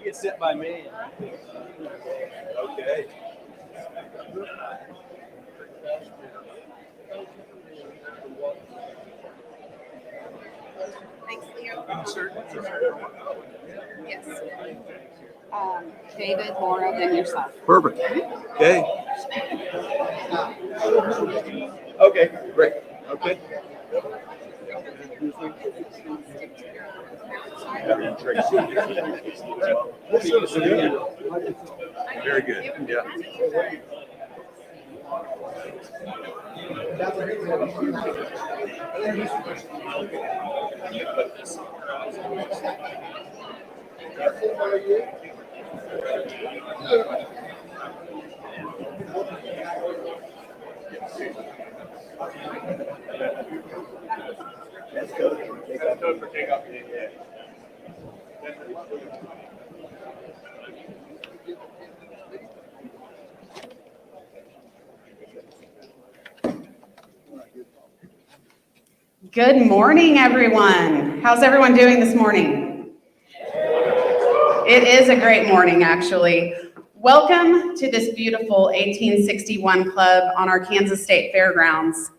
can sit by me. Okay. Thanks, Leo. Yes. David, Laura, then yourself. Perfect. Okay. Okay, great. Okay. Very good. Yeah. Good morning, everyone. How's everyone doing this morning? It is a great morning, actually. Welcome to this beautiful 1861 club on our Kansas State Fairgrounds.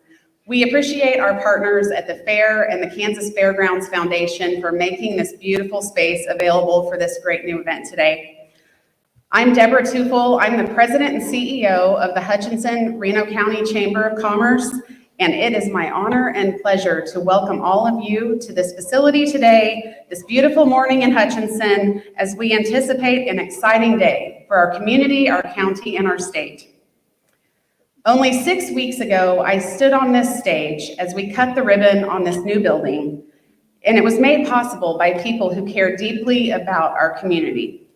We appreciate our partners at the fair and the Kansas Fairgrounds Foundation for making this beautiful space available for this great new event today. I'm Deborah Tufel. I'm the president and CEO of the Hutchinson Reno County Chamber of Commerce, and it is my honor and pleasure to welcome all of you to this facility today, this beautiful morning in Hutchinson, as we anticipate an exciting day for our community, our county, and our state. Only 6 weeks ago, I stood on this stage as we cut the ribbon on this new building, and it was made possible by people who care deeply about our community.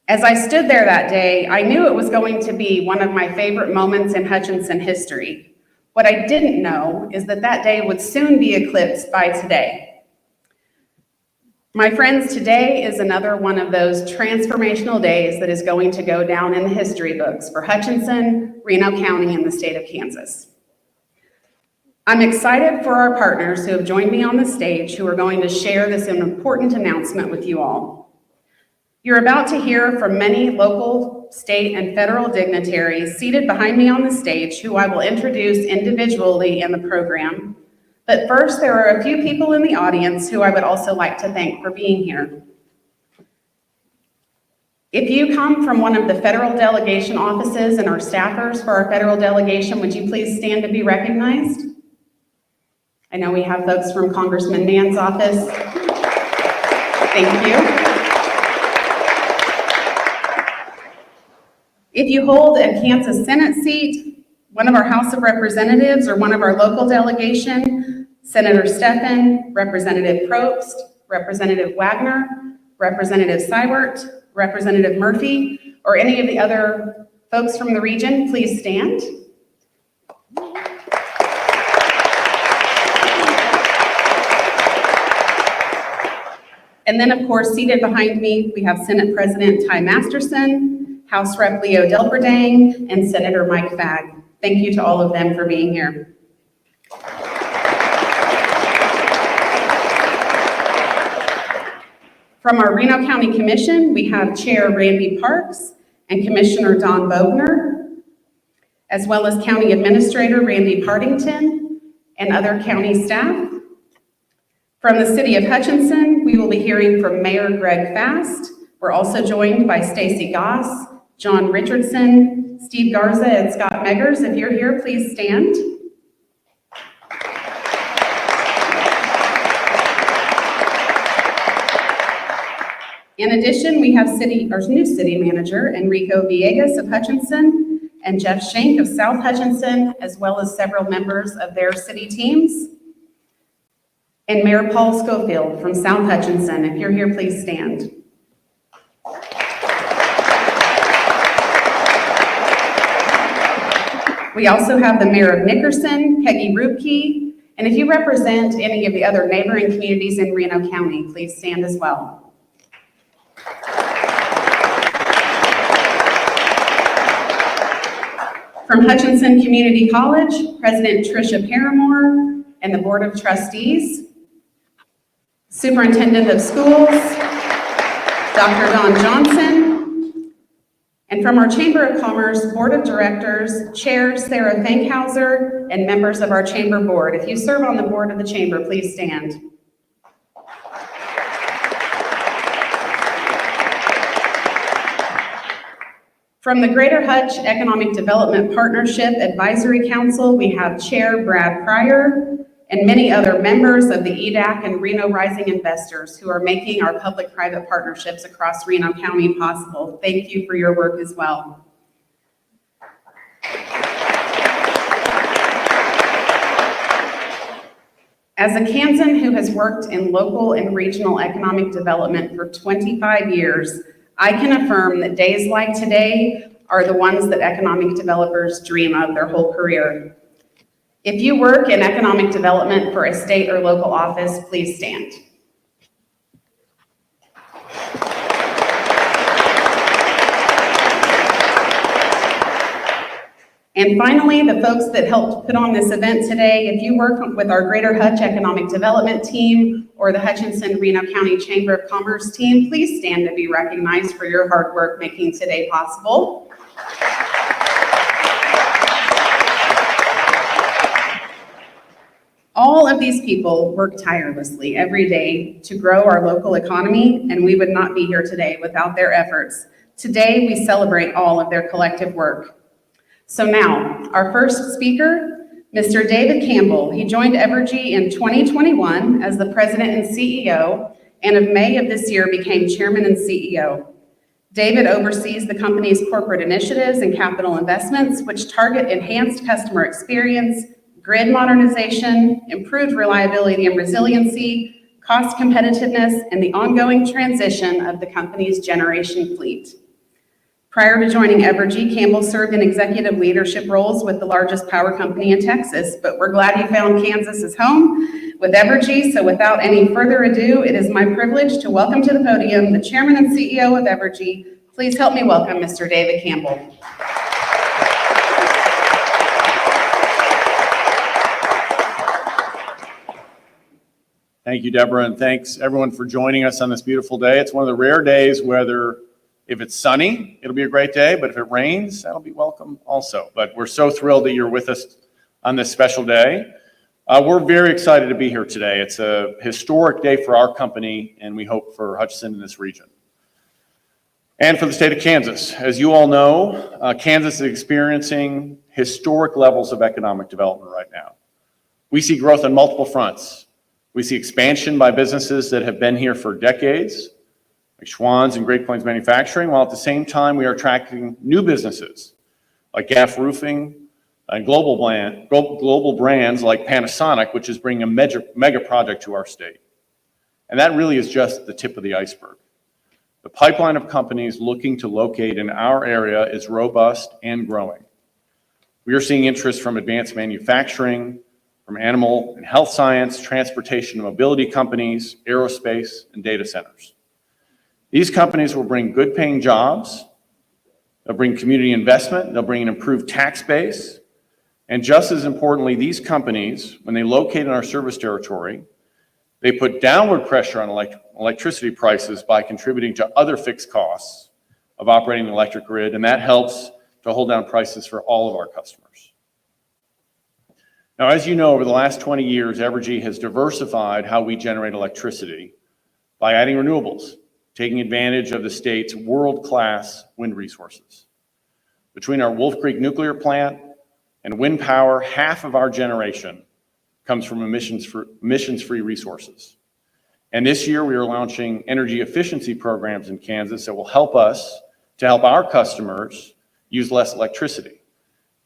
As I stood there that day, I knew it was going to be one of my favorite moments in Hutchinson history. What I didn't know is that that day would soon be eclipsed by today. My friends, today is another one of those transformational days that is going to go down in the history books for Hutchinson, Reno County, and the state of Kansas. I'm excited for our partners who have joined me on the stage who are going to share this important announcement with you all. You're about to hear from many local, state, and federal dignitaries seated behind me on the stage who I will introduce individually in the program. But first, there are a few people in the audience who I would also like to thank for being here. If you come from one of the federal delegation offices and are staffers for our federal delegation, would you please stand to be recognized? I know we have folks from Congressman Mann's office. Thank you. If you hold a Kansas Senate seat, one of our House of Representatives, or one of our local delegation, Senator Steffen, Representative Probst, Representative Wagner, Representative Seibert, Representative Murphy, or any of the other folks from the region, please stand. And then, of course, seated behind me, we have Senate President Ty Masterson, House Rep Leo Delberdang, and Senator Mike Fagg. Thank you to all of them for being here. From our Reno County Commission, we have Chair Randy Parks and Commissioner Don Bogner, as well as County Administrator Randy Partington and other county staff. From the City of Hutchinson, we will be hearing from Mayor Greg Fast. We're also joined by Stacy Goss, John Richardson, Steve Garza, and Scott Meggers. If you're here, please stand. In addition, we have our new city manager, Enrico Villegas of Hutchinson, and Jeff Schenk of South Hutchinson, as well as several members of their city teams. And Mayor Paul Schofield from South Hutchinson. If you're here, please stand. We also have the Mayor of Nickerson, Peggy Rubke, and if you represent any of the other neighboring communities in Reno County, please stand as well. From Hutchinson Community College, President Tricia Paramore and the Board of Trustees, Superintendent of Schools, Dr. Don Johnson, and from our Chamber of Commerce Board of Directors, Chair Sarah Fankhauser, and members of our Chamber Board. If you serve on the board of the Chamber, please stand. From the Greater Hutch Economic Development Partnership Advisory Council, we have Chair Brad Pryor and many other members of the EDAC and Reno Rising investors who are making our public-private partnerships across Reno County possible. Thank you for your work as well. As a Kansan who has worked in local and regional economic development for 25 years, I can affirm that days like today are the ones that economic developers dream of their whole career. If you work in economic development for a state or local office, please stand. And finally, the folks that helped put on this event today, if you work with our Greater Hutch Economic Development team or the Hutchinson Reno County Chamber of Commerce team, please stand to be recognized for your hard work making today possible. All of these people work tirelessly every day to grow our local economy, and we would not be here today without their efforts. Today, we celebrate all of their collective work. So now, our first speaker, Mr. David Campbell. He joined Evergy in 2021 as the president and CEO, and of May of this year became chairman and CEO. David oversees the company's corporate initiatives and capital investments, which target enhanced customer experience, grid modernization, improved reliability and resiliency, cost competitiveness, and the ongoing transition of the company's generation fleet. Prior to joining Evergy, Campbell served in executive leadership roles with the largest power company in Texas, but we're glad he found Kansas as home with Evergy. So without any further ado, it is my privilege to welcome to the podium the chairman and CEO of Evergy. Please help me welcome Mr. David Campbell. Thank you, Deborah, and thanks everyone for joining us on this beautiful day. It's one of the rare days whether if it's sunny, it'll be a great day, but if it rains, that'll be welcome also. But we're so thrilled that you're with us on this special day. We're very excited to be here today. It's a historic day for our company, and we hope for Hutchinson in this region. And for the state of Kansas. As you all know, Kansas is experiencing historic levels of economic development right now. We see growth on multiple fronts. We see expansion by businesses that have been here for decades, like Schwann's and Great Plains Manufacturing, while at the same time we are attracting new businesses like Gaff Roofing and global brands like Panasonic, which is bringing a mega project to our state. And that really is just the tip of the iceberg. The pipeline of companies looking to locate in our area is robust and growing. We are seeing interest from advanced manufacturing, from animal and health science, transportation and mobility companies, aerospace, and data centers. These companies will bring good paying jobs, they'll bring community investment, they'll bring an improved tax base, and just as importantly, these companies, when they locate in our service territory, they put downward pressure on electricity prices by contributing to other fixed costs of operating the electric grid, and that helps to hold down prices for all of our customers. Now, as you know, over the last 20 years, Evergy has diversified how we generate electricity by adding renewables, taking advantage of the state's world-class wind resources. Between our Wolf Creek nuclear plant and wind power, half of our generation comes from emissions-free resources. And this year, we are launching energy efficiency programs in Kansas that will help us to help our customers use less electricity.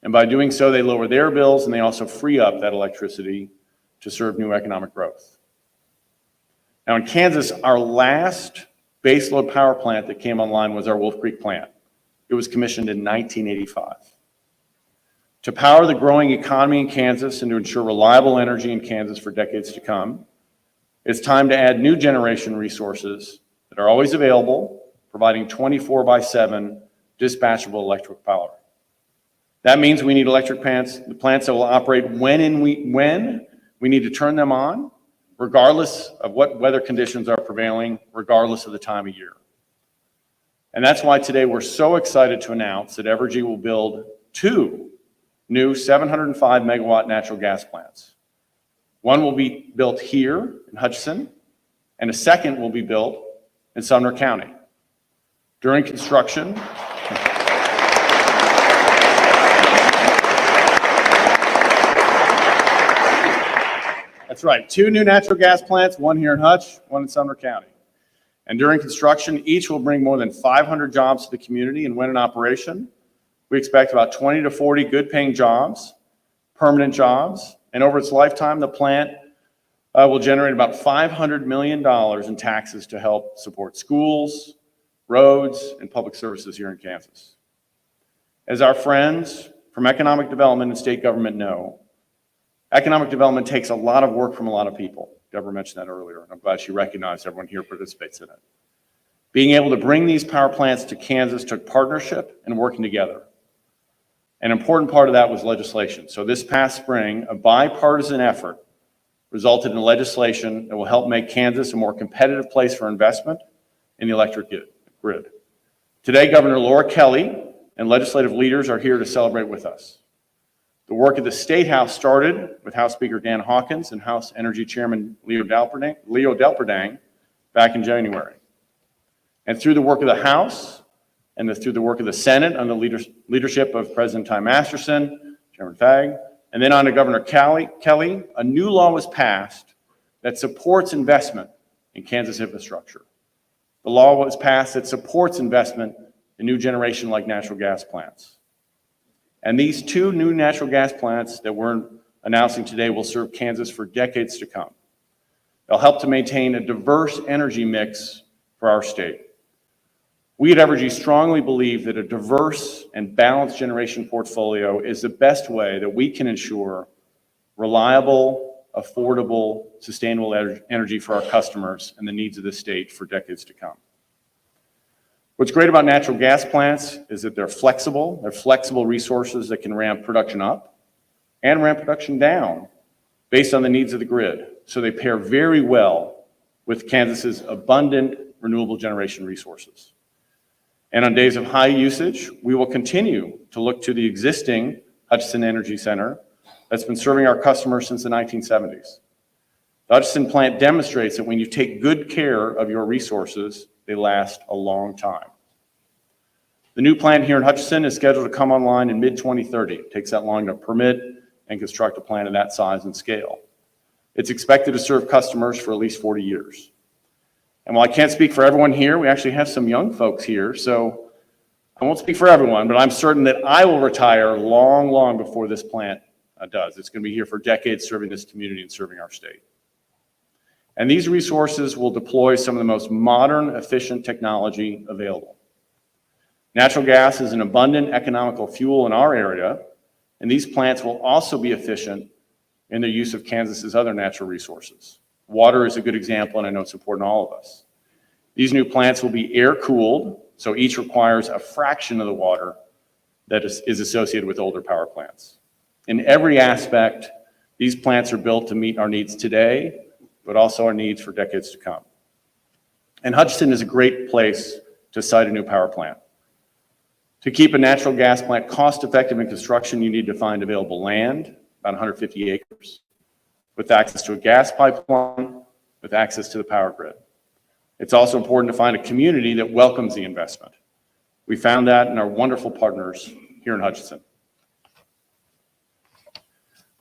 And by doing so, they lower their bills and they also free up that electricity to serve new economic growth. Now in Kansas, our last baseload power plant that came online was our Wolf Creek plant. It was commissioned in 1985. To power the growing economy in Kansas and to ensure reliable energy in Kansas for decades to come, it's time to add new generation resources that are always available, providing 24/7 dispatchable electric power. That means we need electric plants that will operate when we need to turn them on, regardless of what weather conditions are prevailing, regardless of the time of year. And that's why today we're so excited to announce that Evergy will build 2 new 705 megawatt natural gas plants. One will be built here in Hutchinson, and a second will be built in Sumner County. During construction, that's right, 2 new natural gas plants, one here in Hutch, one in Sumner County. And during construction, each will bring more than 500 jobs to the community, and when in operation, we expect about 20 to 40 good-paying jobs, permanent jobs, and over its lifetime, the plant will generate about $500 million in taxes to help support schools, roads, and public services here in Kansas. As our friends from economic development and state government know, economic development takes a lot of work from a lot of people. Deborah mentioned that earlier, and I'm glad she recognized everyone here participates in it. Being able to bring these power plants to Kansas took partnership and working together. An important part of that was legislation. So this past spring, a bipartisan effort resulted in legislation that will help make Kansas a more competitive place for investment in the electric grid. Today, Governor Laura Kelly and legislative leaders are here to celebrate with us. The work at the State House started with House Speaker Dan Hawkins and House Energy Chairman Leo Delperdang back in January. And through the work of the House and through the work of the Senate under the leadership of President Ty Masterson, Chairman Fagg, and then on to Governor Kelly, a new law was passed that supports investment in Kansas infrastructure. The law was passed that supports investment in new generation like natural gas plants. And these 2 new natural gas plants that we're announcing today will serve Kansas for decades to come. They'll help to maintain a diverse energy mix for our state. We at Evergy strongly believe that a diverse and balanced generation portfolio is the best way that we can ensure reliable, affordable, sustainable energy for our customers and the needs of the state for decades to come. What's great about natural gas plants is that they're flexible resources that can ramp production up and ramp production down based on the needs of the grid. So they pair very well with Kansas's abundant renewable generation resources. And on days of high usage, we will continue to look to the existing Hutchinson Energy Center that's been serving our customers since the 1970s. The Hutchinson plant demonstrates that when you take good care of your resources, they last a long time. The new plant here in Hutchinson is scheduled to come online in mid-2030. It takes that long to permit and construct a plant of that size and scale. It's expected to serve customers for at least 40 years. And while I can't speak for everyone here, we actually have some young folks here, so I won't speak for everyone, but I'm certain that I will retire long, long before this plant does. It's going to be here for decades serving this community and serving our state. And these resources will deploy some of the most modern, efficient technology available. Natural gas is an abundant economical fuel in our area, and these plants will also be efficient in their use of Kansas's other natural resources. Water is a good example, and I know it's important to all of us. These new plants will be air-cooled, so each requires a fraction of the water that is associated with older power plants. In every aspect, these plants are built to meet our needs today, but also our needs for decades to come. And Hutchinson is a great place to site a new power plant. To keep a natural gas plant cost-effective in construction, you need to find available land, about 150 acres, with access to a gas pipeline, with access to the power grid. It's also important to find a community that welcomes the investment. We found that in our wonderful partners here in Hutchinson.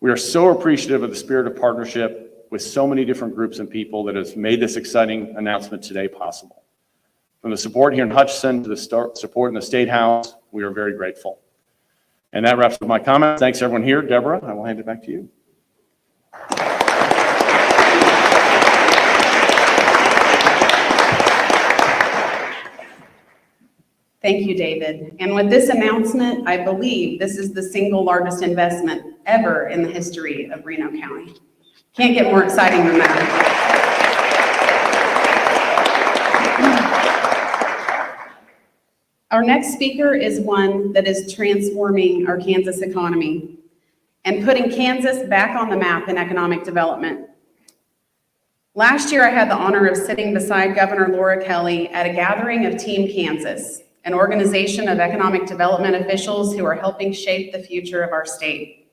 We are so appreciative of the spirit of partnership with so many different groups and people that has made this exciting announcement today possible. From the support here in Hutchinson to the support in the State House, we are very grateful. And that wraps up my comments. Thanks everyone here. Deborah, I will hand it back to you. Thank you, David. And with this announcement, I believe this is the single largest investment ever in the history of Reno County. Can't get more exciting than that. Our next speaker is one that is transforming our Kansas economy and putting Kansas back on the map in economic development. Last year, I had the honor of sitting beside Governor Laura Kelly at a gathering of Team Kansas, an organization of economic development officials who are helping shape the future of our state.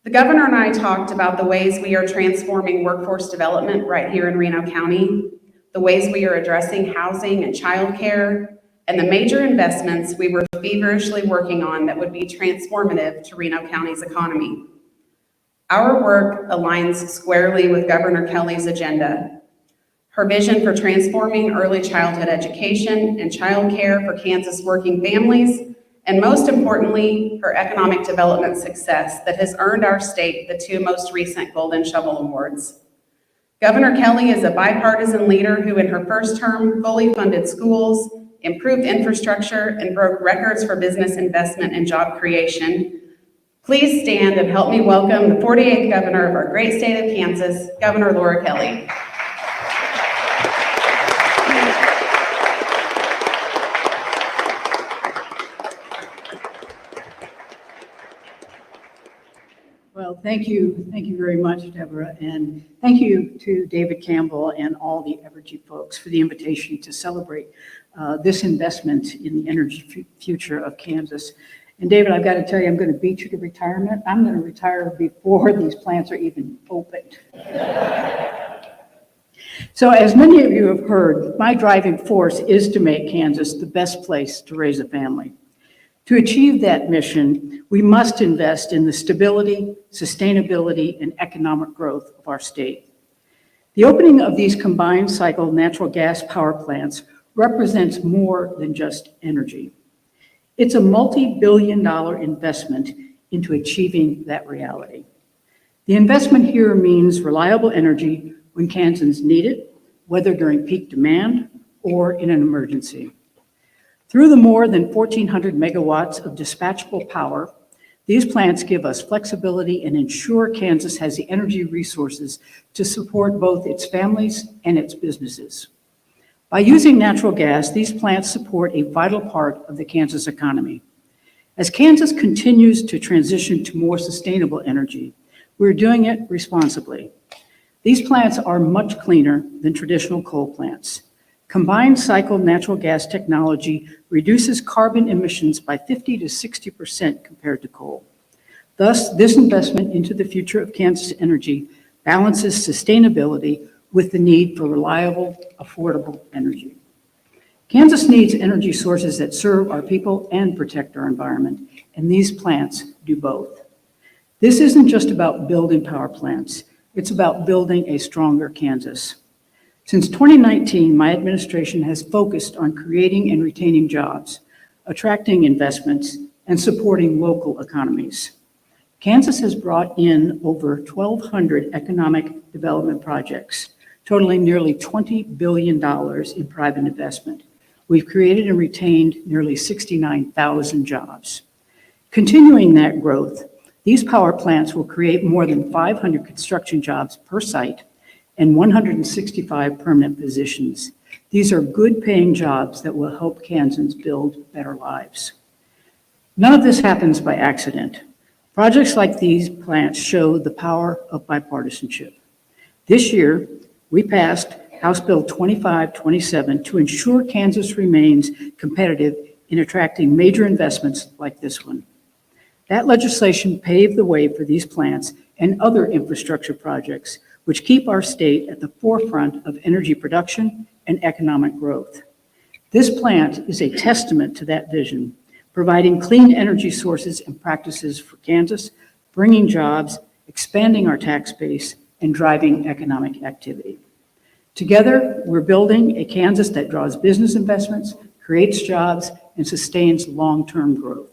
The governor and I talked about the ways we are transforming workforce development right here in Reno County, the ways we are addressing housing and childcare, and the major investments we were feverishly working on that would be transformative to Reno County's economy. Our work aligns squarely with Governor Kelly's agenda. Her vision for transforming early childhood education and childcare for Kansas working families, and most importantly, her economic development success that has earned our state the 2 most recent Golden Shovel Awards. Governor Kelly is a bipartisan leader who in her first term fully funded schools, improved infrastructure, and broke records for business investment and job creation. Please stand and help me welcome the 48th governor of our great state of Kansas, Governor Laura Kelly. Well, thank you very much, Deborah, and thank you to David Campbell and all the Evergy folks for the invitation to celebrate this investment in the energy future of Kansas. And David, I've got to tell you, I'm going to beat you to retirement. I'm going to retire before these plants are even opened. So as many of you have heard, my driving force is to make Kansas the best place to raise a family. To achieve that mission, we must invest in the stability, sustainability, and economic growth of our state. The opening of these combined cycle natural gas power plants represents more than just energy. It's a multi-billion-dollar investment into achieving that reality. The investment here means reliable energy when Kansans need it, whether during peak demand or in an emergency. Through the more than 1,400 megawatts of dispatchable power, these plants give us flexibility and ensure Kansas has the energy resources to support both its families and its businesses. By using natural gas, these plants support a vital part of the Kansas economy. As Kansas continues to transition to more sustainable energy, we're doing it responsibly. These plants are much cleaner than traditional coal plants. Combined cycle natural gas technology reduces carbon emissions by 50 to 60% compared to coal. Thus, this investment into the future of Kansas energy balances sustainability with the need for reliable, affordable energy. Kansas needs energy sources that serve our people and protect our environment, and these plants do both. This isn't just about building power plants, it's about building a stronger Kansas. Since 2019, my administration has focused on creating and retaining jobs, attracting investments, and supporting local economies. Kansas has brought in over 1,200 economic development projects, totaling nearly $20 billion in private investment. We've created and retained nearly 69,000 jobs. Continuing that growth, these power plants will create more than 500 construction jobs per site and 165 permanent positions. These are good-paying jobs that will help Kansans build better lives. None of this happens by accident. Projects like these plants show the power of bipartisanship. This year, we passed House Bill 2527 to ensure Kansas remains competitive in attracting major investments like this one. That legislation paved the way for these plants and other infrastructure projects which keep our state at the forefront of energy production and economic growth. This plant is a testament to that vision, providing clean energy sources and practices for Kansas, bringing jobs, expanding our tax base, and driving economic activity. Together, we're building a Kansas that draws business investments, creates jobs, and sustains long-term growth.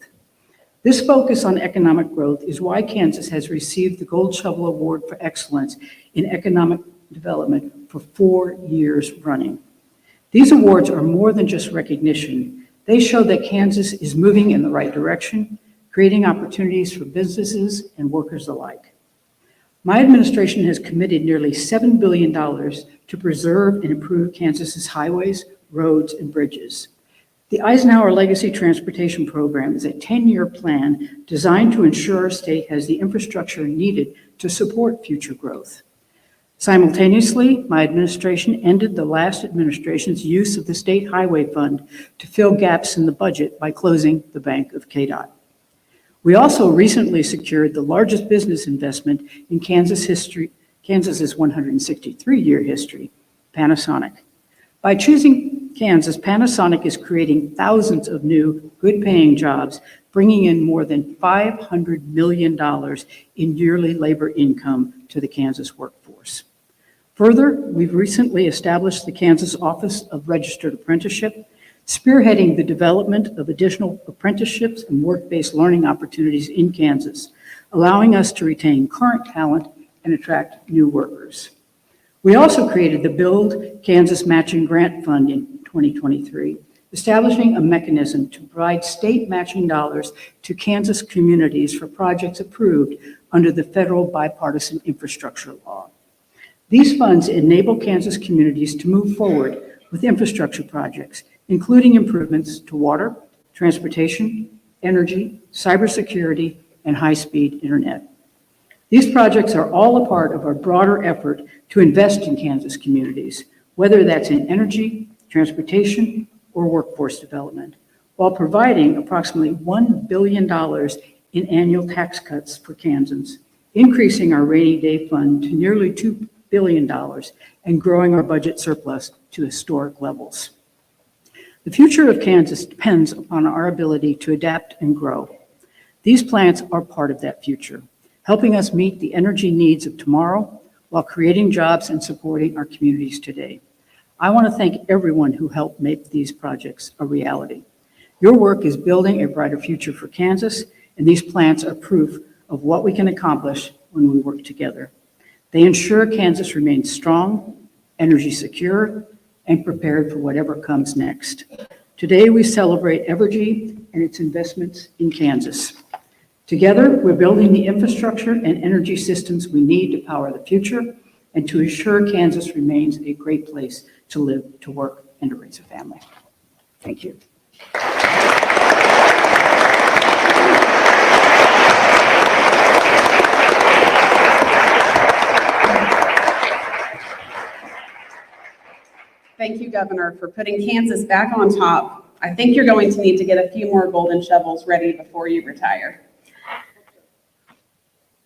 This focus on economic growth is why Kansas has received the Gold Shovel Award for Excellence in Economic Development for 4 years running. These awards are more than just recognition. They show that Kansas is moving in the right direction, creating opportunities for businesses and workers alike. My administration has committed nearly $7 billion to preserve and improve Kansas's highways, roads, and bridges. The Eisenhower Legacy Transportation Program is a 10-year plan designed to ensure our state has the infrastructure needed to support future growth. Simultaneously, my administration ended the last administration's use of the State Highway Fund to fill gaps in the budget by closing the Bank of KDOT. We also recently secured the largest business investment in Kansas's 163-year history, Panasonic. By choosing Kansas, Panasonic is creating thousands of new, good-paying jobs, bringing in more than $500 million in yearly labor income to the Kansas workforce. Further, we've recently established the Kansas Office of Registered Apprenticeship, spearheading the development of additional apprenticeships and work-based learning opportunities in Kansas, allowing us to retain current talent and attract new workers. We also created the Build Kansas Matching Grant Fund in 2023, establishing a mechanism to provide state matching dollars to Kansas communities for projects approved under the federal bipartisan infrastructure law. These funds enable Kansas communities to move forward with infrastructure projects, including improvements to water, transportation, energy, cybersecurity, and high-speed internet. These projects are all a part of our broader effort to invest in Kansas communities, whether that's in energy, transportation, or workforce development, while providing approximately $1 billion in annual tax cuts for Kansans, increasing our rainy day fund to nearly $2 billion and growing our budget surplus to historic levels. The future of Kansas depends upon our ability to adapt and grow. These plants are part of that future, helping us meet the energy needs of tomorrow while creating jobs and supporting our communities today. I want to thank everyone who helped make these projects a reality. Your work is building a brighter future for Kansas, and these plants are proof of what we can accomplish when we work together. They ensure Kansas remains strong, energy secure, and prepared for whatever comes next. Today, we celebrate Evergy and its investments in Kansas. Together, we're building the infrastructure and energy systems we need to power the future and to ensure Kansas remains a great place to live, to work, and to raise a family. Thank you. Thank you, Governor, for putting Kansas back on top. I think you're going to need to get a few more golden shovels ready before you retire.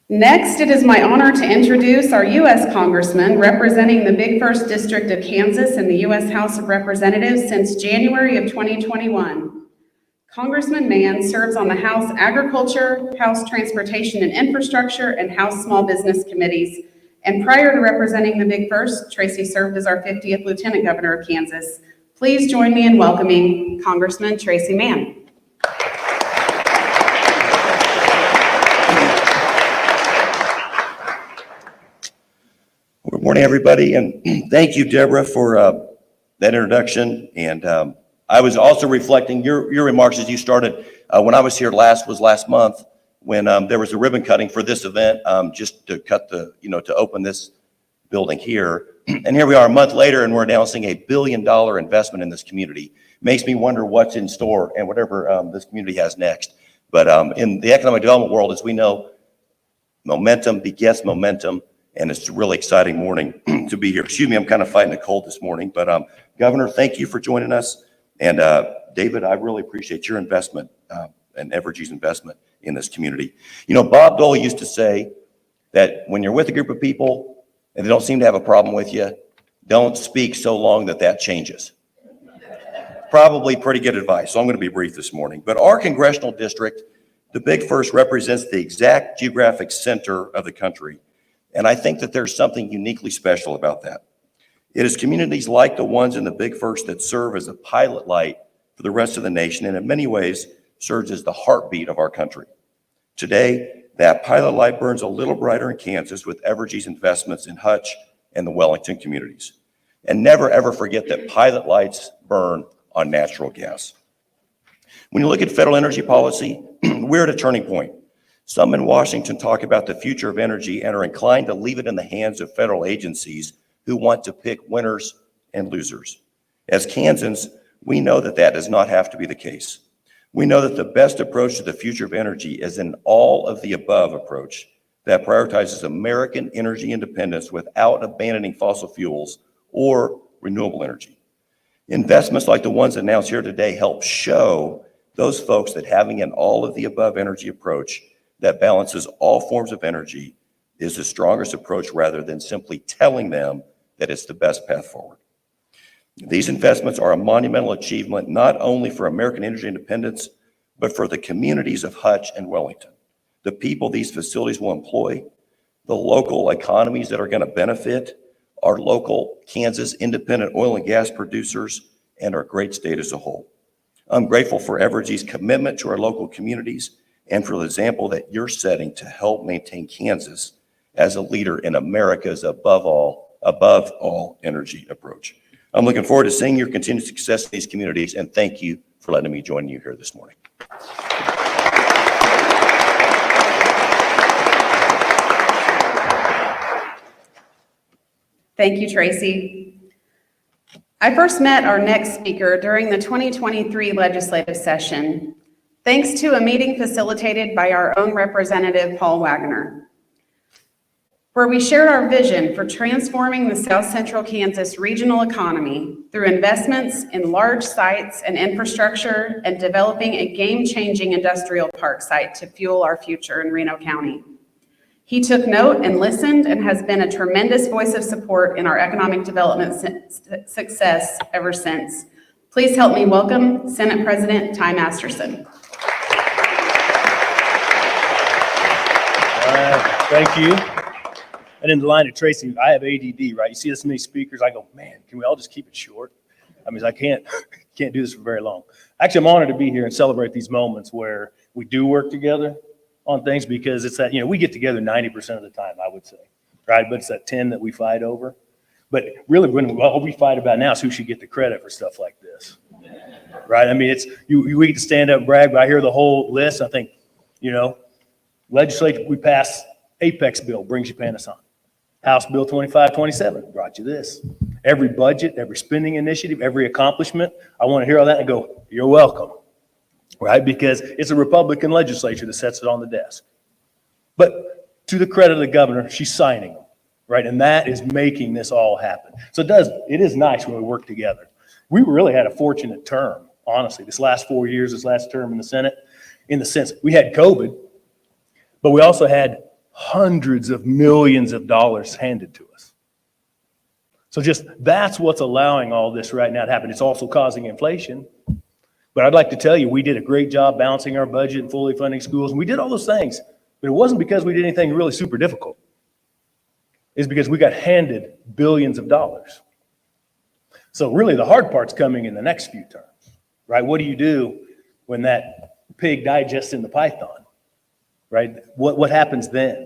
Next, it is my honor to introduce our U.S. Congressman representing the Big First District of Kansas in the U.S. House of Representatives since January of 2021. Congressman Mann serves on the House Agriculture, House Transportation and Infrastructure, and House Small Business Committees. And prior to representing the Big First, Tracy served as our 50th Lieutenant Governor of Kansas. Please join me in welcoming Congressman Tracy Mann. Good morning, everybody, and thank you, Deborah, for that introduction. And I was also reflecting your remarks as you started when I was here last month when there was a ribbon cutting for this event, just to cut to open this building here. And here we are a month later, and we're announcing a $1 billion investment in this community. Makes me wonder what's in store and whatever this community has next. But in the economic development world, as we know, momentum begets momentum. And it's a really exciting morning to be here. Excuse me, I'm kind of fighting a cold this morning, but Governor, thank you for joining us. And David, I really appreciate your investment and Evergy's investment in this community. You know, Bob Dole used to say that when you're with a group of people and they don't seem to have a problem with you, don't speak so long that changes. Probably pretty good advice, so I'm going to be brief this morning. But our congressional district, the Big First, represents the exact geographic center of the country. And I think that there's something uniquely special about that. It is communities like the ones in the Big First that serve as a pilot light for the rest of the nation, and in many ways serves as the heartbeat of our country. Today, that pilot light burns a little brighter in Kansas with Evergy's investments in Hutch and the Wellington communities. And never, ever forget that pilot lights burn on natural gas. When you look at federal energy policy, we're at a turning point. Some in Washington talk about the future of energy and are inclined to leave it in the hands of federal agencies who want to pick winners and losers. As Kansans, we know that does not have to be the case. We know that the best approach to the future of energy is an all of the above approach that prioritizes American energy independence without abandoning fossil fuels or renewable energy. Investments like the ones announced here today help show those folks that having an all of the above energy approach that balances all forms of energy is the strongest approach rather than simply telling them that it's the best path forward. These investments are a monumental achievement not only for American energy independence, but for the communities of Hutch and Wellington, the people these facilities will employ, the local economies that are going to benefit, our local Kansas independent oil and gas producers, and our great state as a whole. I'm grateful for Evergy's commitment to our local communities and for the example that you're setting to help maintain Kansas as a leader in America's above all energy approach. I'm looking forward to seeing your continued success in these communities, and thank you for letting me join you here this morning. Thank you, Tracy. I first met our next speaker during the 2023 legislative session, thanks to a meeting facilitated by our own Representative Paul Wagner, where we shared our vision for transforming the South Central Kansas regional economy through investments in large sites and infrastructure and developing a game-changing industrial park site to fuel our future in Reno County. He took note and listened and has been a tremendous voice of support in our economic development success ever since. Please help me welcome Senate President Ty Masterson. Thank you. And in the line of Tracy, I have ADD, right? You see this many speakers, I go, man, can we all just keep it short? I mean, I can't do this for very long. Actually, I'm honored to be here and celebrate these moments where we do work together on things, because it's that, we get together 90% of the time, I would say, right? But it's that 10 that we fight over. But really, what we fight about now is who should get the credit for stuff like this, right? I mean, it's we get to stand up and brag, but I hear the whole list. I think, legislature, we passed Apex bill, brings you Panasonic. House Bill 2527 brought you this. Every budget, every spending initiative, every accomplishment, I want to hear all that and go, you're welcome, right? Because it's a Republican legislature that sets it on the desk. But to the credit of the governor, she's signing them, right? And that is making this all happen. So it is nice when we work together. We really had a fortunate term, honestly, this last 4 years, this last term in the Senate, in the sense we had COVID, but we also had hundreds of millions of dollars handed to us. So just that's what's allowing all this right now to happen. It's also causing inflation. But I'd like to tell you, we did a great job balancing our budget and fully funding schools. And we did all those things, but it wasn't because we did anything really super difficult. It's because we got handed billions of dollars. So really the hard part's coming in the next few terms, right? What do you do when that pig digests in the python, right? What happens then?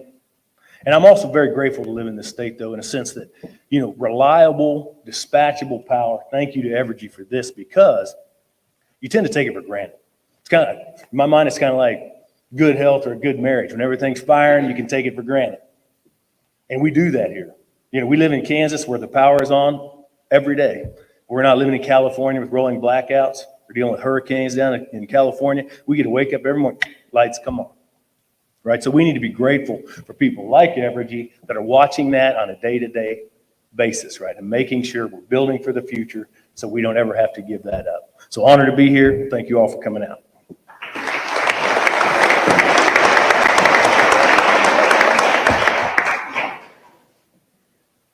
And I'm also very grateful to live in this state, though, in a sense that, reliable, dispatchable power. Thank you to Evergy for this, because you tend to take it for granted. It's kind of, in my mind, it's kind of like good health or a good marriage. When everything's firing, you can take it for granted. And we do that here. We live in Kansas where the power is on every day. We're not living in California with rolling blackouts. We're dealing with hurricanes down in California. We get to wake up every morning, lights come on. Right, so we need to be grateful for people like Evergy that are watching that on a day-to-day basis, right, and making sure we're building for the future so we don't ever have to give that up. So honored to be here. Thank you all for coming out.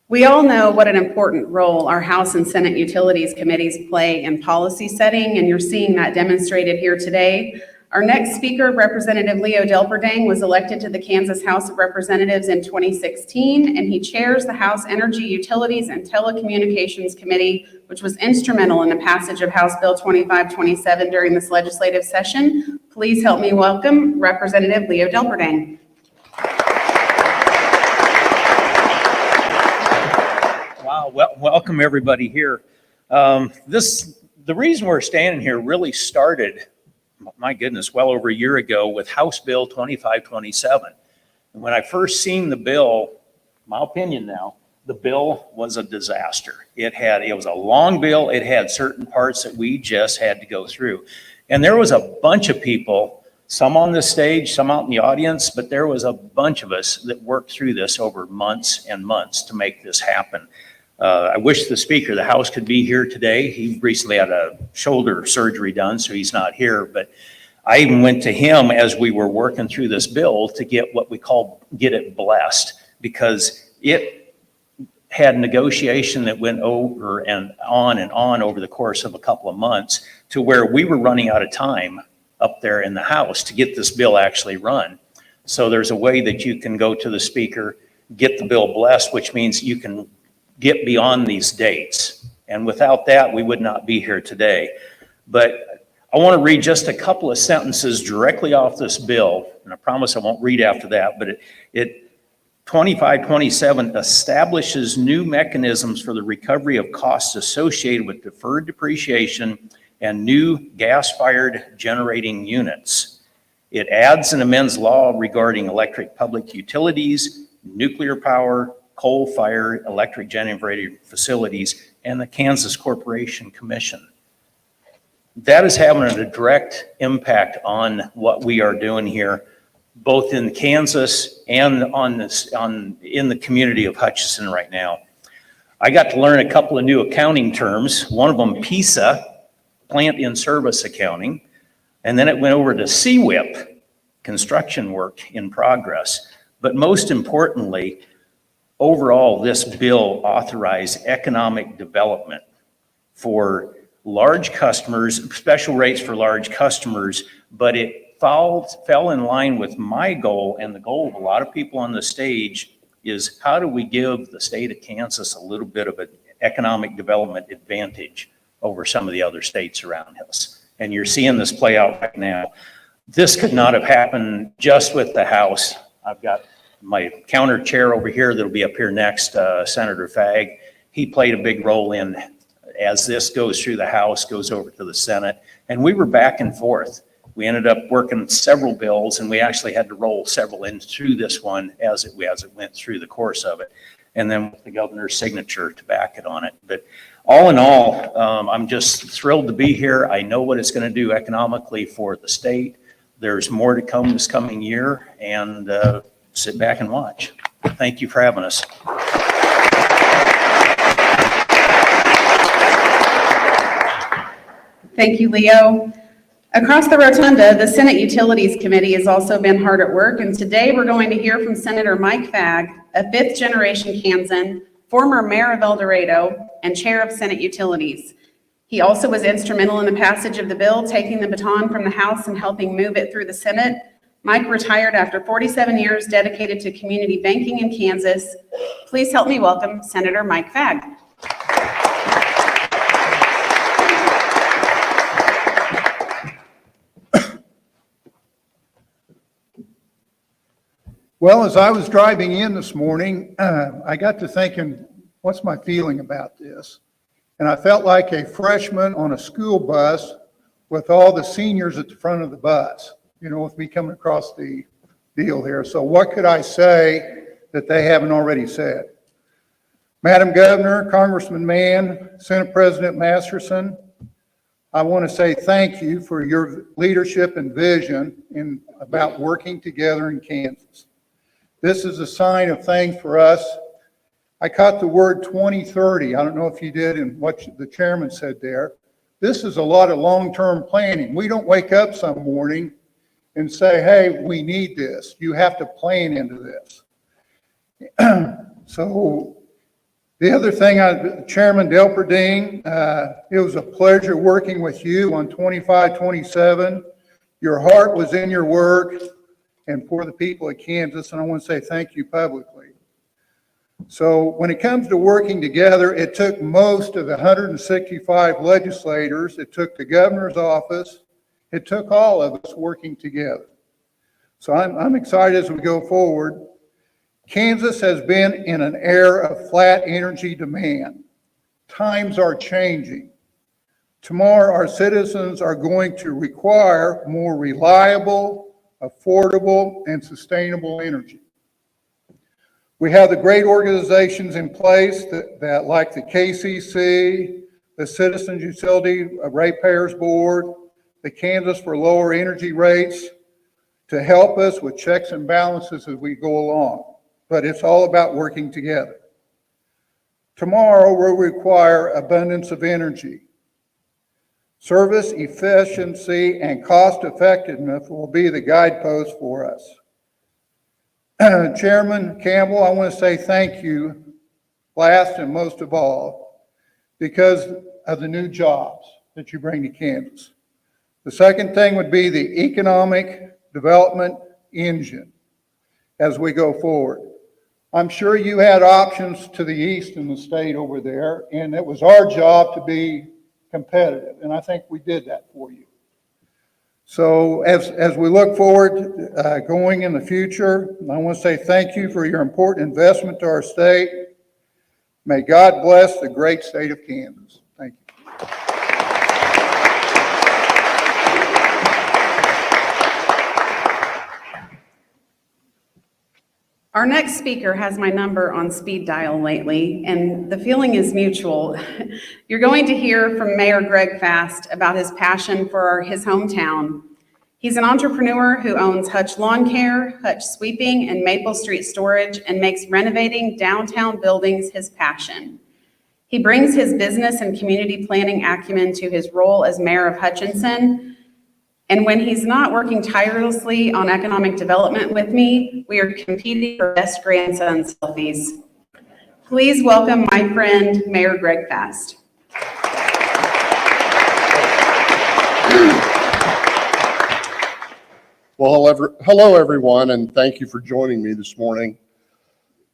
We all know what an important role our House and Senate Utilities Committees play in policy setting, and you're seeing that demonstrated here today. Our next speaker, Representative Leo Delperdang, was elected to the Kansas House of Representatives in 2016, and he chairs the House Energy, Utilities, and Telecommunications Committee, which was instrumental in the passage of House Bill 2527 during this legislative session. Please help me welcome Representative Leo Delperdang. Wow, welcome everybody here. The reason we're standing here really started, my goodness, well over a year ago with House Bill 2527. And when I first seen the bill, my opinion now, the bill was a disaster. It was a long bill. It had certain parts that we just had to go through. And there was a bunch of people some on the stage, some out in the audience, but there was a bunch of us that worked through this over months and months to make this happen. I wish the Speaker of the House could be here today. He recently had a shoulder surgery done, so he's not here. But I even went to him as we were working through this bill to get what we call get it blessed, because it had negotiation that went over and on over the course of a couple of months to where we were running out of time up there in the House to get this bill actually run. So there's a way that you can go to the Speaker, get the bill blessed, which means you can get beyond these dates. And without that, we would not be here today. But I want to read just a couple of sentences directly off this bill, and I promise I won't read after that, but it 2527 establishes new mechanisms for the recovery of costs associated with deferred depreciation and new gas-fired generating units. It adds and amends law regarding electric public utilities, nuclear power, coal-fired electric generating facilities, and the Kansas Corporation Commission. That is having a direct impact on what we are doing here, both in Kansas and in the community of Hutchinson right now. I got to learn a couple of new accounting terms. One of them, PISA, Plant in Service Accounting, and then it went over to CWIP, Construction Work in Progress. But most importantly, overall, this bill authorized economic development for large customers, special rates for large customers, but it fell in line with my goal and the goal of a lot of people on the stage is how do we give the state of Kansas a little bit of an economic development advantage over some of the other states around us. And you're seeing this play out right now. This could not have happened just with the House. I've got my counter chair over here that'll be up here next, Senator Fagg. He played a big role in as this goes through the House, goes over to the Senate, and we were back and forth. We ended up working several bills, and we actually had to roll several in through this one as it went through the course of it, and then with the governor's signature to back it on it. But all in all, I'm just thrilled to be here. I know what it's going to do economically for the state. There's more to come this coming year, and sit back and watch. Thank you for having us. Thank you, Leo. Across the rotunda, the Senate Utilities Committee has also been hard at work, and today we're going to hear from Senator Mike Fagg, a fifth-generation Kansan, former mayor of El Dorado, and chair of Senate Utilities. He also was instrumental in the passage of the bill, taking the baton from the House and helping move it through the Senate. Mike retired after 47 years dedicated to community banking in Kansas. Please help me welcome Senator Mike Fagg. Well, as I was driving in this morning, I got to thinking, what's my feeling about this? And I felt like a freshman on a school bus with all the seniors at the front of the bus, you know, with me coming across the deal here. So what could I say that they haven't already said? Madam Governor, Congressman Mann, Senate President Masterson, I want to say thank you for your leadership and vision about working together in Kansas. This is a sign of things for us. I caught the word 2030. I don't know if you did and what the chairman said there. This is a lot of long-term planning. We don't wake up some morning and say, hey, we need this. You have to plan into this. So the other thing, Chairman Delperdine, it was a pleasure working with you on 2527. Your heart was in your work and for the people of Kansas, and I want to say thank you publicly. So when it comes to working together, it took most of the 165 legislators, it took the governor's office, it took all of us working together. So I'm excited as we go forward. Kansas has been in an era of flat energy demand. Times are changing. Tomorrow, our citizens are going to require more reliable, affordable, and sustainable energy. We have the great organizations in place that like the KCC, the Citizens Utility Ratepayers Board, the Kansas for Lower Energy Rates, to help us with checks and balances as we go along, but it's all about working together. Tomorrow will require abundance of energy. Service, efficiency, and cost effectiveness will be the guidepost for us. Chairman Campbell, I want to say thank you last and most of all because of the new jobs that you bring to Kansas. The second thing would be the economic development engine as we go forward. I'm sure you had options to the east in the state over there, and it was our job to be competitive, and I think we did that for you. So as we look forward going in the future, I want to say thank you for your important investment to our state. May God bless the great state of Kansas. Thank you. Our next speaker has my number on speed dial lately, and the feeling is mutual. You're going to hear from Mayor Greg Fast about his passion for his hometown. He's an entrepreneur who owns Hutch Lawn Care, Hutch Sweeping, and Maple Street Storage, and makes renovating downtown buildings his passion. He brings his business and community planning acumen to his role as mayor of Hutchinson. And when he's not working tirelessly on economic development with me, we are competing for best grandson selfies. Please welcome my friend, Mayor Greg Fast. Well, hello everyone, and thank you for joining me this morning.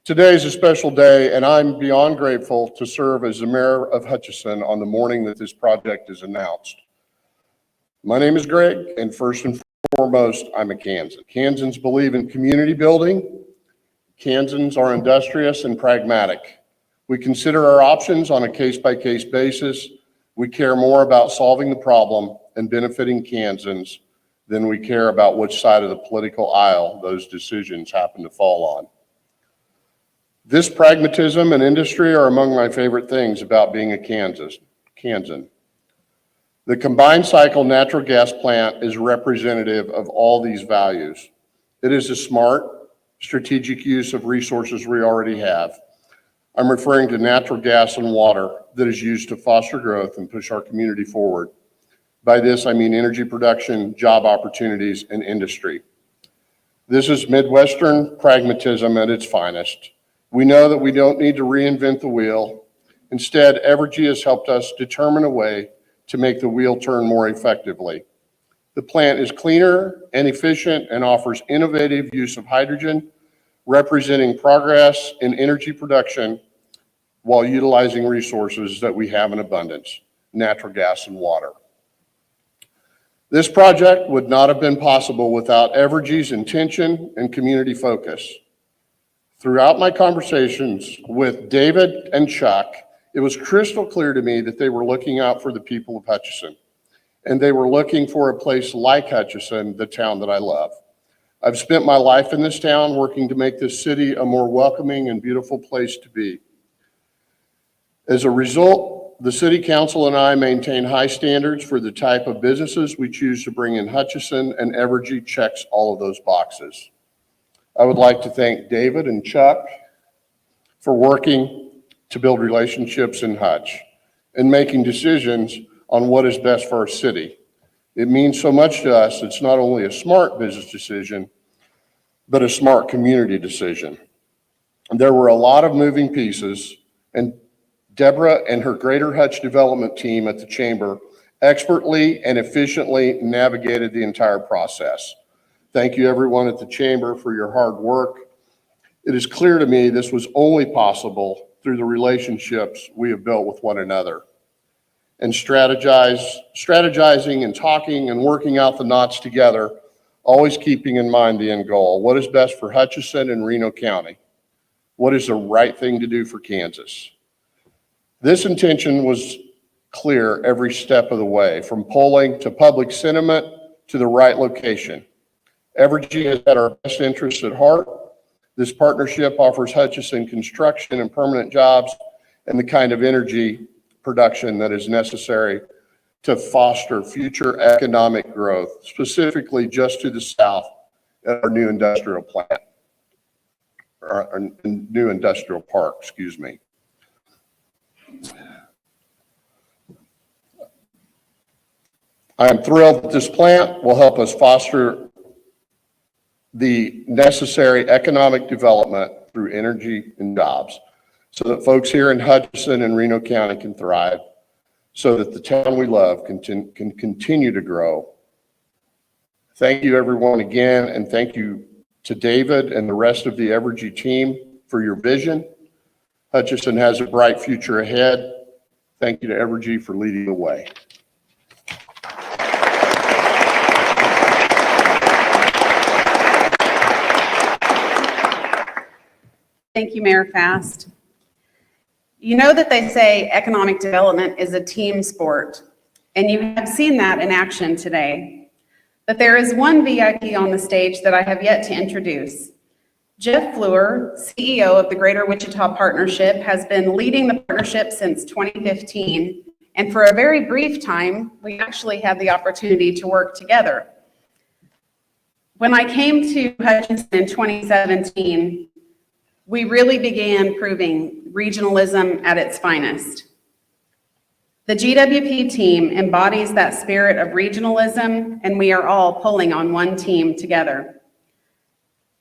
Today is a special day, and I'm beyond grateful to serve as the mayor of Hutchinson on the morning that this project is announced. My name is Greg, and first and foremost, I'm a Kansan. Kansans believe in community building. Kansans are industrious and pragmatic. We consider our options on a case-by-case basis. We care more about solving the problem and benefiting Kansans than we care about which side of the political aisle those decisions happen to fall on. This pragmatism and industry are among my favorite things about being a Kansan. The combined cycle natural gas plant is representative of all these values. It is a smart, strategic use of resources we already have. I'm referring to natural gas and water that is used to foster growth and push our community forward. By this, I mean energy production, job opportunities, and industry. This is Midwestern pragmatism at its finest. We know that we don't need to reinvent the wheel. Instead, Evergy has helped us determine a way to make the wheel turn more effectively. The plant is cleaner and efficient and offers innovative use of hydrogen, representing progress in energy production while utilizing resources that we have in abundance, natural gas and water. This project would not have been possible without Evergy's intention and community focus. Throughout my conversations with David and Chuck, it was crystal clear to me that they were looking out for the people of Hutchinson, and they were looking for a place like Hutchinson, the town that I love. I've spent my life in this town working to make this city a more welcoming and beautiful place to be. As a result, the city council and I maintain high standards for the type of businesses we choose to bring in Hutchinson, and Evergy checks all of those boxes. I would like to thank David and Chuck for working to build relationships in Hutch and making decisions on what is best for our city. It means so much to us. It's not only a smart business decision, but a smart community decision. There were a lot of moving pieces, and Deborah and her Greater Hutch development team at the Chamber expertly and efficiently navigated the entire process. Thank you everyone at the Chamber for your hard work. It is clear to me this was only possible through the relationships we have built with one another. And strategizing and talking and working out the knots together, always keeping in mind the end goal. What is best for Hutchinson and Reno County? What is the right thing to do for Kansas? This intention was clear every step of the way, from polling to public sentiment to the right location. Evergy has had our best interests at heart. This partnership offers Hutchinson construction and permanent jobs and the kind of energy production that is necessary to foster future economic growth, specifically just to the south at our new industrial plant, our new industrial park, excuse me. I am thrilled that this plant will help us foster the necessary economic development through energy and jobs so that folks here in Hutchinson and Reno County can thrive, so that the town we love can continue to grow. Thank you, everyone, again, and thank you to David and the rest of the Evergy team for your vision. Hutchinson has a bright future ahead. Thank you to Evergy for leading the way. Thank you, Mayor Fast. You know that they say economic development is a team sport, and you have seen that in action today. But there is one VIP on the stage that I have yet to introduce. Jeff Fleur, CEO of the Greater Wichita Partnership, has been leading the partnership since 2015, and for a very brief time, we actually had the opportunity to work together. When I came to Hutchinson in 2017, we really began proving regionalism at its finest. The GWP team embodies that spirit of regionalism, and we are all pulling on one team together.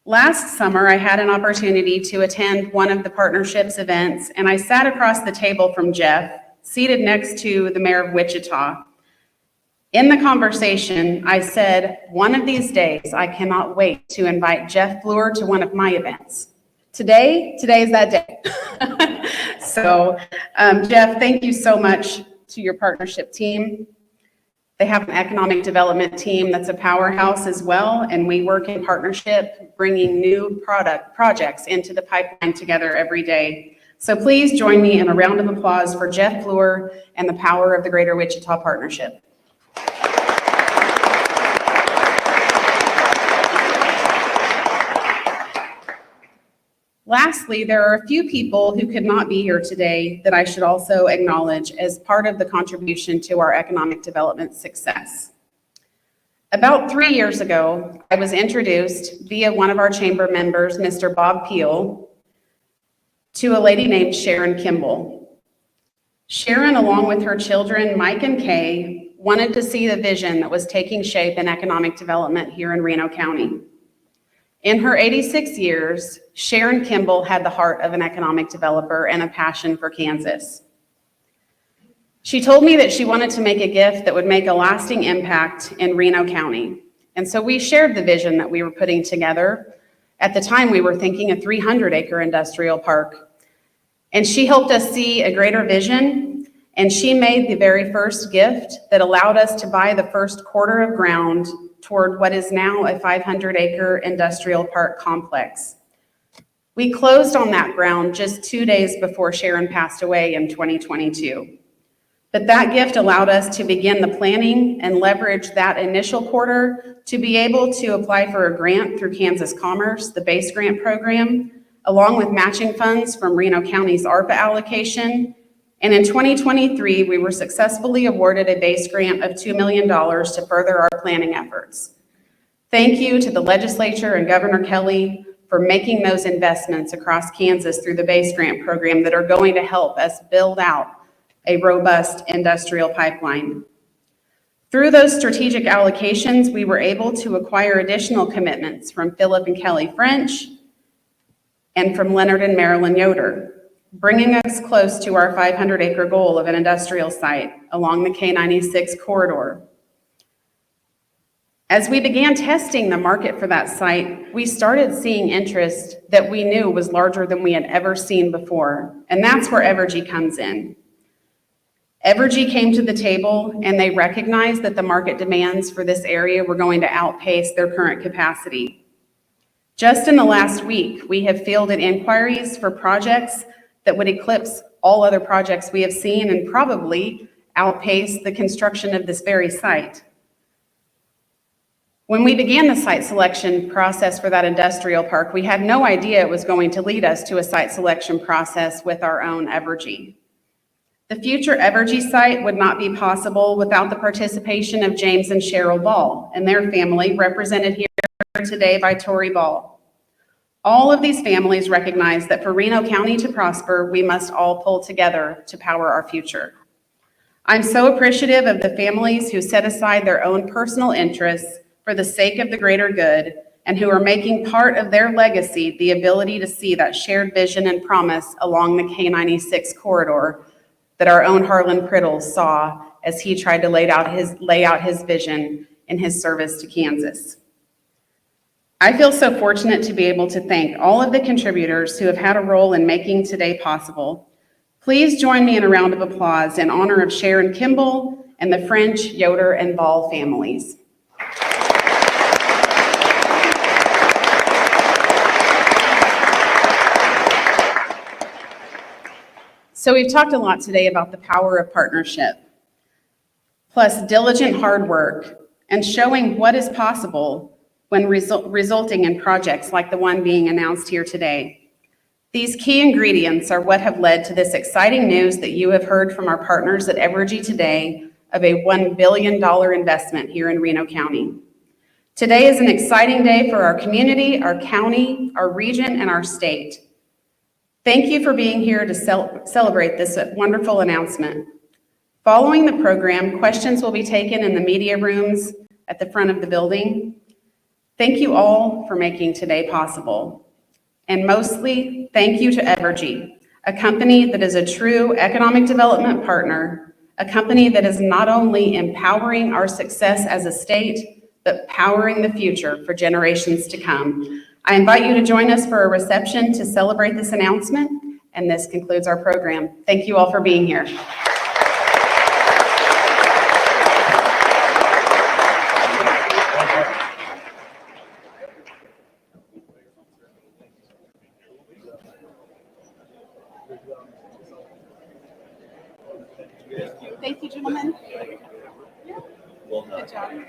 Last summer, I had an opportunity to attend one of the partnership's events, and I sat across the table from Jeff, seated next to the mayor of Wichita. In the conversation, I said, one of these days, I cannot wait to invite Jeff Fleur to one of my events. Today is that day. So, Jeff, thank you so much to your partnership team. They have an economic development team that's a powerhouse as well, and we work in partnership, bringing new projects into the pipeline together every day. So please join me in a round of applause for Jeff Fleur and the power of the Greater Wichita Partnership. Lastly, there are a few people who could not be here today that I should also acknowledge as part of the contribution to our economic development success. About 3 years ago, I was introduced via one of our chamber members, Mr. Bob Peel, to a lady named Sharon Kimball. Sharon, along with her children, Mike and Kay, wanted to see the vision that was taking shape in economic development here in Reno County. In her 86 years, Sharon Kimball had the heart of an economic developer and a passion for Kansas. She told me that she wanted to make a gift that would make a lasting impact in Reno County. And so we shared the vision that we were putting together. At the time, we were thinking a 300-acre industrial park. And she helped us see a greater vision, and she made the very first gift that allowed us to buy the first quarter of ground toward what is now a 500-acre industrial park complex. We closed on that ground just 2 days before Sharon passed away in 2022. But that gift allowed us to begin the planning and leverage that initial quarter to be able to apply for a grant through Kansas Commerce, the BASE grant program, along with matching funds from Reno County's ARPA allocation. And in 2023, we were successfully awarded a BASE grant of $2 million to further our planning efforts. Thank you to the legislature and Governor Kelly for making those investments across Kansas through the BASE grant program that are going to help us build out a robust industrial pipeline. Through those strategic allocations, we were able to acquire additional commitments from Philip and Kelly French and from Leonard and Marilyn Yoder, bringing us close to our 500-acre goal of an industrial site along the K96 corridor. As we began testing the market for that site, we started seeing interest that we knew was larger than we had ever seen before, and that's where Evergy comes in. Evergy came to the table and they recognized that the market demands for this area were going to outpace their current capacity. Just in the last week, we have fielded inquiries for projects that would eclipse all other projects we have seen and probably outpace the construction of this very site. When we began the site selection process for that industrial park, we had no idea it was going to lead us to a site selection process with our own Evergy. The future Evergy site would not be possible without the participation of James and Cheryl Ball and their family represented here shared today by Tori Ball. All of these families recognize that for Reno County to prosper, we must all pull together to power our future. I'm so appreciative of the families who set aside their own personal interests for the sake of the greater good and who are making part of their legacy the ability to see that shared vision and promise along the K-96 corridor that our own Harlan Priddle saw as he tried to lay out his vision in his service to Kansas. I feel so fortunate to be able to thank all of the contributors who have had a role in making today possible. Please join me in a round of applause in honor of Sharon Kimball and the French, Yoder, and Ball families. So we've talked a lot today about the power of partnership, plus diligent hard work, and showing what is possible when resulting in projects like the one being announced here today. These key ingredients are what have led to this exciting news that you have heard from our partners at Evergy today of a $1 billion investment here in Reno County. Today is an exciting day for our community, our county, our region, and our state. Thank you for being here to celebrate this wonderful announcement. Following the program, questions will be taken in the media rooms at the front of the building. Thank you all for making today possible. And mostly, thank you to Evergy, a company that is a true economic development partner, a company that is not only empowering our success as a state, but powering the future for generations to come. I invite you to join us for a reception to celebrate this announcement, and this concludes our program. Thank you all for being here.